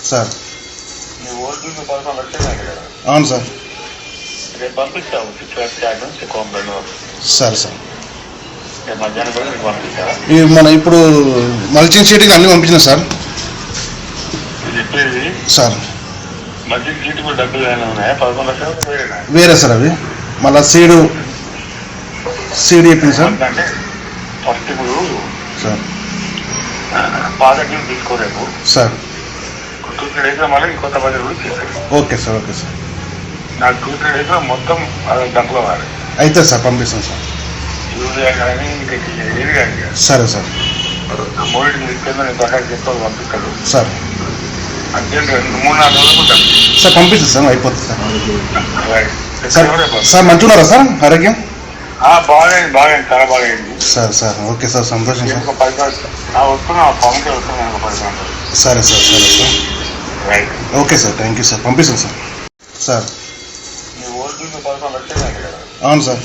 Sir మీ old 11 లక్షలు అయింది కదా. అవును సార్. రేపు పంపిస్తాము 6 లాక్స్ నుంచి కోంబెండు. సరే సార్. రేపు మధ్యాహ్నం కూడా మీకు పంపిస్తారా? ఇవి మన ఇప్పుడు మల్చింగ్ సీట్కి అన్నీ పంపించిన సార్. ఇది చెప్పేది సార్ మల్చింగ్ సీట్ కూడా డబ్బులు ఏమైనా ఉన్నాయా? 11 లక్షలు వేరేనా? వేరే సార్ అవి. మళ్ళీ సీడు చెప్పింది సార్. అంటే ఫస్ట్ ఇప్పుడు సార్ పాదకి తీసుకోరేపు సార్. 2-3 డేస్లో మళ్ళీ కొత్త బడ్జెట్ కూడా చేశారు. Okay sir. Okay sir. నాకు 2-3 డేస్లో మొత్తం డబ్బులు వాడాలి. అయితే సార్ పంపిస్తాం సార్. యూరియా కానీ ఇంకా ఏది కానీ సరే సార్. మూడింటికి తీసుకెళ్ళి నేను ప్రకాశం చెప్పాలి పంపిస్తాడు సార్. అర్జెంట్ 3-4 రోజులకు డబ్బులు సార్ పంపిస్తాం సార్. అయిపోతుంది సార్. సార్ రేపు సార్ మంచిగున్నారా సార్ ఆరోగ్యం? బాగైంది చాలా బాగైంది సార్. Sir okay sir. సంతోషం సార్. ఒక 10 వస్తున్నా పవన్కి వస్తున్నా ఒక 10 గంటలు. సరే సార్. సరే sir. Right. Okay sir. Thank you sir. పంపిస్తాం సార్. సార్ మీ ఓల్డ్ 11 లక్షలు అయింది కదా. అవును సార్.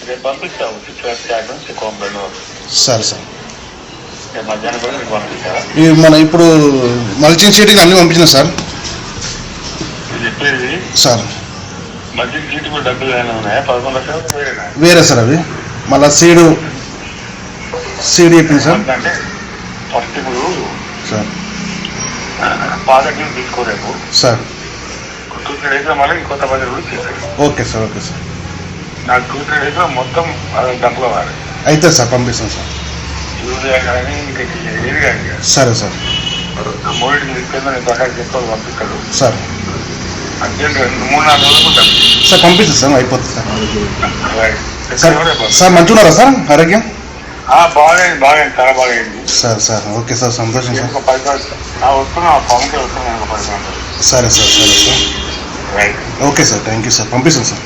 రేపు పంపిస్తాము 6 లాక్స్ నుంచి కోంబెండు. సరే సార్. రేపు మధ్యాహ్నం కూడా మీకు పంపిస్తారా? ఇవి మన ఇప్పుడు మల్చింగ్ సీట్కి అన్నీ పంపించిన సార్. ఇది చెప్పేది సార్ మల్చింగ్ సీట్ కూడా డబ్బులు ఏమైనా ఉన్నాయా? 11 లక్షలు వేరేనా? వేరే సార్ అవి. మళ్ళీ సీడు చెప్పింది సార్. అంటే ఫస్ట్ ఇప్పుడు సార్ పాదకి తీసుకోరేపు సార్. 2-3 డేస్లో మళ్ళీ కొత్త బడ్జెట్ కూడా చేశారు. Okay sir. Okay sir. నాకు 2-3 డేస్లో మొత్తం డబ్బులు వాడాలి. అయితే సార్ పంపిస్తాం సార్. యూరియా కానీ ఇంకా ఏది కానీ సరే సార్. మూడింటికి తీసుకెళ్ళి నేను ప్రకాశం చెప్పాలి పంపిస్తాడు సార్. అర్జెంట్ 3-4 రోజులకు డబ్బులు సార్ పంపిస్తాం సార్. అయిపోతుంది సార్. రైట్. సార్ సార్ మంచిగున్నారా సార్ ఆరోగ్యం? బాగైంది చాలా బాగైంది. సార్. Sir okay sir. సంతోషం సార్. ఒక 10 వస్తున్నా పవన్కి వస్తున్నా ఒక 10 గంటలు. సరే సార్. సరే sir. Right. Okay sir. Thank you sir. పంపిస్తాం సార్.